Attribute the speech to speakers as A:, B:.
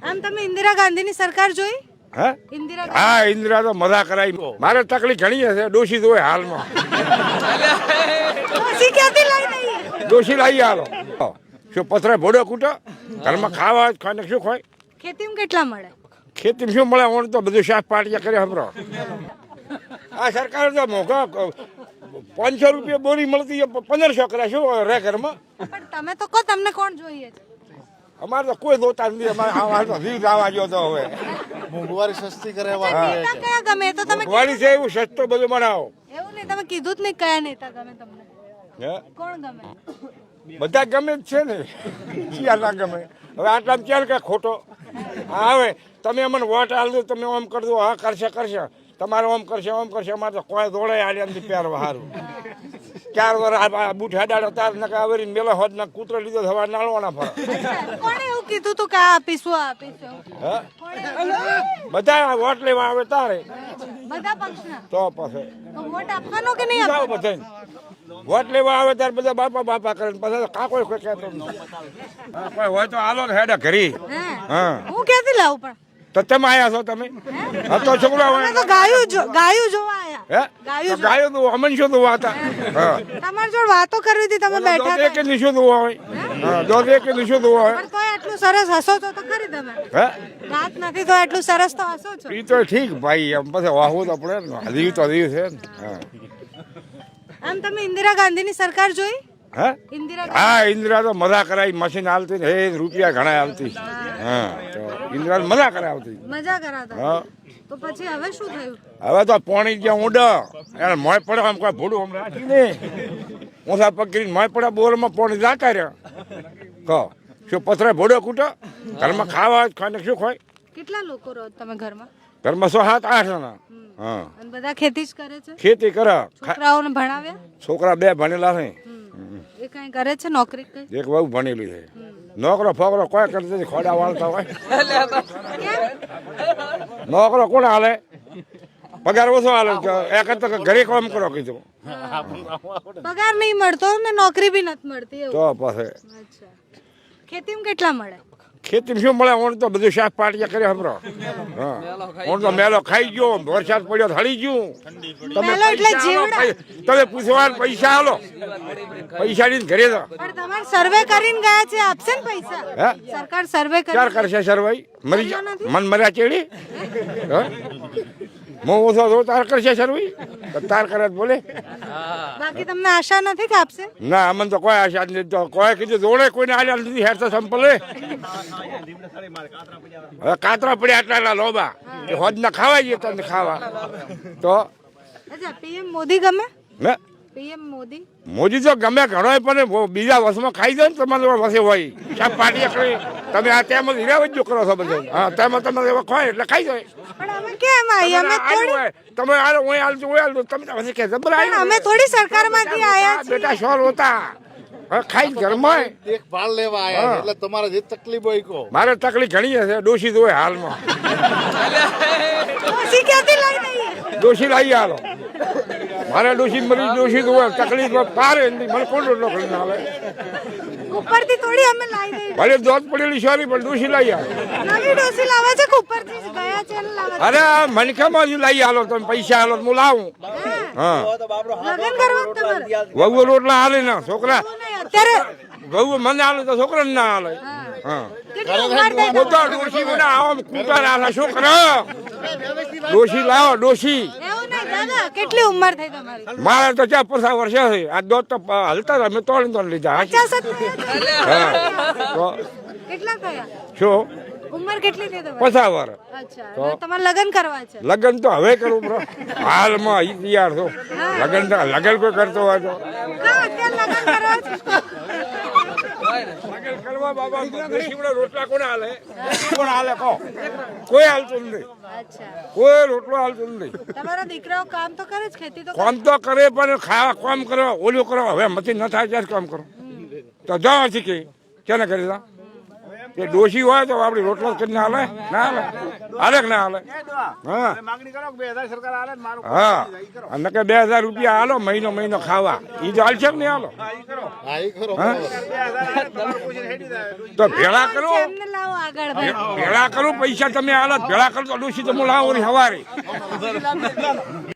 A: આમ તમે ઇન્દિરા ગાંધીની સરકાર જોઈ?
B: હે? હા, ઇન્દિરા તો મજા કરાવી. મારે તકલીફ ઘણી હશે, ડોશી તો હોય હાલમાં.
A: ડોશી ક્યાંથી લઈને આવી?
B: ડોશી લાવી આલો. શું પથરે ભોડો કૂટો ઘરમાં ખાવા ખાને શું ખોય?
A: ખેતીમાં કેટલા મળે?
B: ખેતીમાં શું મળે? ઓણ તો બધું શાક પાટિયા કરે હમરો. આ સરકાર તો મોઘા 500 રૂપિયા બોરી મળતી 1500 કરે શું રે ઘરમાં?
A: પણ તમે તો કહો તમને કોણ જોઈએ છે?
B: અમારે તો કોઈ જોતા નથી. અમારે તો રીત આવવા જો તો હવે
C: મોંઘવારી સસ્તી કરે
A: નેતા કયા ગમે એ તો તમે
B: વાળી છે એવું સસ્તો બધું બનાવો.
A: એવું નહીં, તમે કીધું જ નહીં કયા નેતા ગમે તમને.
B: હે?
A: કોણ ગમે?
B: બધા ગમે જ છે ને. ક્યાં ના ગમે? હવે આટલામાં ક્યારે કે ખોટો હવે તમે અમને વોટ આલ દો, તમે ઓમ કરી દો, હા કરશે તમારે ઓમ કરશે અમારે તો કોઈ દોડે આલી અંદર પહેરવા સારું 4 વર્ષ બૂટ હેડાડો તાર નકા આવરીને મેલો હોદ ના કૂતરો લીધો થવા નાળવાના ફરે.
A: કોણે એવું કીધું તું કે આ આપીશું આ આપીશું?
B: હા,
A: કોણે એવું કીધું?
B: બધા વોટ લેવા આવે તારે
A: બધા પક્ષના
B: તો પછી
A: તો વોટ આપવાનો કે નહીં
B: જાઓ
A: આપવાનો?
B: બધા વોટ લેવા આવે ત્યારે બધા બાપા કરે પછી કાકો કોઈ કહેતો નથી. કોઈ હોય તો હાલો ને હેડા ઘરી.
A: હે?
B: હા,
A: હું ક્યાંથી લાવું પણ?
B: તો તમે આયા છો તમે? હા, તો છોકરા
A: અમે
B: હોય
A: તો ગાયું જોવા આયા.
B: હે?
A: ગાયું
B: તો ગાયો તો અમન શું દુવા હતા? હા,
A: તમારી જોડે વાતો કરવી હતી, તમે બેઠા
B: દોધ એક
A: હતા.
B: શું દુવા હોય? હા, દોધ એક શું દુવા હોય?
A: પણ તોય એટલું સરસ હસો છો તો ખરી તમે.
B: હે?
A: રાત નથી તો એટલું સરસ તો હસો છો.
B: ઈ તો ઠીક ભાઈ, એમ પછી વાહવું તો પડે ને. હજી તો હજી છે ને. હા.
A: આમ તમે ઇન્દિરા ગાંધીની સરકાર જોઈ?
B: હે?
A: ઇન્દિરા
B: હા, ઇન્દિરા તો મજા કરાવી, મશીન હાલતી ને હે રૂપિયા ઘણા હાલતી. હા, તો ઇન્દિરા મજા કરાવતી.
A: મજા કરાતા.
B: હા,
A: તો પછી હવે શું થયું?
B: હવે તો પાણી જ્યાં ઊંડા એને મોય પડે આમ કોઈ ભૂડું આમ રાખીને ઊંચા પગ કરીને મોય પડે બોરમાં પાણી જાતા રહ્યા. કહો શું પથરે ભોડો કૂટો ઘરમાં ખાવા ખાને શું ખોય?
A: કેટલા લોકો રહો તમે ઘરમાં?
B: ઘરમાં 6 7 8 જણા. હા,
A: અને બધા ખેતી જ કરે છે?
B: ખેતી કરે.
A: છોકરાઓને ભણાવ્યા?
B: છોકરા 2 ભણેલા છે.
A: એ કઈ કરે છે નોકરી કઈ?
B: એક બહુ ભણેલી છે. નોકરો ફોકરો કોઈ કરતી નથી, ખોડા વાળતા હોય. નોકરો કોણ હાલે? પગાર ઓછો હાલે. એક તો ઘરે કામ કરો કીધું
A: પગાર નહીં મળતો ને નોકરી બી નથી મળતી એવું?
B: તો પછી
A: અચ્છા, ખેતીમાં કેટલા મળે?
B: ખેતીમાં શું મળે? ઓણ તો બધું શાક પાટિયા કરે હમરો. હા, ઓણ તો મેલો ખાઈ ગયો, વરસાદ પડ્યો હળી ગયું.
A: મેલો એટલે જીવડા.
B: તમે પૂછવા પૈસા હાલો, પૈસા લઈને ઘરે જાઓ.
A: પણ તમારે સર્વે કરીને ગયા છે, આપશે ને પૈસા?
B: હે?
A: સરકાર સર્વે
B: ક્યારે
A: કરી
B: કરશે સરવાઈ? મરી
A: કર્યો નથી?
B: મન મર્યા ચેડી. હું ઓછો તો તાર કરશે સરવાઈ? તાર કરે તો બોલે.
A: બાકી તમને આશા નથી કે આપશે?
B: ના, અમને તો કોઈ આશા જ નથી. તો કોઈ કીધું જોડે કોઈને આલ્યા નથી. હેર તો સંપલે હવે કાતરા પડ્યા આટલા લોબા હોદ ના ખાવા જઈએ તમને ખાવા તો.
A: અચ્છા, પીએમ મોદી ગમે?
B: ને
A: પીએમ મોદી
B: મોદી તો ગમે ઘણો પણ બીજા વર્ષમાં ખાઈ જાય ને તમારે વસે હોય શાક પાટી કરી તમે આ તેમ જ હીરાવજો કરો છો બધું. હા, તેમાં તમે ખોય એટલે ખાઈ જાય.
A: પણ અમે કેમ આવી? અમે થોડી
B: તમે હાલો હું હાલજો તમે પછી કે જબર
A: પણ અમે થોડી સરકારમાંથી આયા છીએ.
B: બેટા શોર હોતા હવે ખાઈ ઘરમાં
C: દેખભાળ લેવા આયા એટલે તમારે જે તકલીફ હોય કહો.
B: મારે તકલીફ ઘણી હશે, ડોશી તો હોય હાલમાં.
A: ડોશી ક્યાંથી લઈને આવી?
B: ડોશી લાવી આલો. મારે ડોશી મરી ડોશી તો હોય તકલીફ પારે મને કોણ રોટલો કરીને આવે?
A: ઉપરથી થોડી અમે લાવી દઈએ.
B: ભલે દોધ પડેલી સોરી પણ ડોશી લાવી આલો.
A: નવી ડોશી લાવે છે કે ઉપરથી જ ગયા છે એને લાવે છે?
B: અરે મનખામાં જ લાવી આલો, તમે પૈસા આલો હું લાવું. હા,
A: લગ્ન કરવા જ તમારે?
B: વહુ રોટલા હાલે ના છોકરા
A: અત્યારે
B: વહુ મને હાલે તો છોકરાને ના હાલે. હા,
A: કેટલી ઉંમર થઈ
B: બધા ડોશી બધા આમ કૂટા રાખે છોકરા. ડોશી લાવો ડોશી.
A: એવું નહીં દાદા, કેટલી ઉંમર થઈ તમારી?
B: મારે તો 50 વર્ષ છે. આ દોધ તો હલતા હતા, મેં તોડ લીધા.
A: 50 જ થયા છે?
B: હા, તો
A: કેટલા થયા?
B: શું
A: ઉંમર કેટલી થઈ તમારી?
B: 50 વર્ષ.
A: અચ્છા, હવે તમારે લગ્ન કરવા છે?
B: લગ્ન તો હવે કરું બ્રો, હાલમાં ઈ તૈયાર છો. લગ્ન કોઈ કરતો હોય તો
A: હા, અત્યારે લગ્ન કરવા છે?
B: લગ્ન કરવા બાબા ડોશીવડા રોટલા કોને હાલે? કોણ હાલે કહો? કોઈ હાલતું નથી.
A: અચ્છા,
B: કોઈ રોટલો હાલતું નથી.
A: તમારા દીકરાઓ કામ તો કરે જ, ખેતી તો કરે?
B: કામ તો કરે પણ ખાવા કામ કરો ઓલું કરો. હવે મથી ન થાય ત્યારે કામ કરો તો જાઓ શીખી કેને કરી દા કે ડોશી હોય તો આપણી રોટલો કરીને હાલે ના હાલે હાલે કે ના હાલે હા હા અને કે 2000 રૂપિયા હાલો મહિનો ખાવા એ તો હાલશે કે નહીં હાલો
C: હા ઈ કરો
B: તો ભેળા કરો
A: એમને લાવો આગળ ભાઈ.
B: ભેળા કરું પૈસા તમે હાલો ભેળા કરો તો ડોશી તો હું લાવો હવારે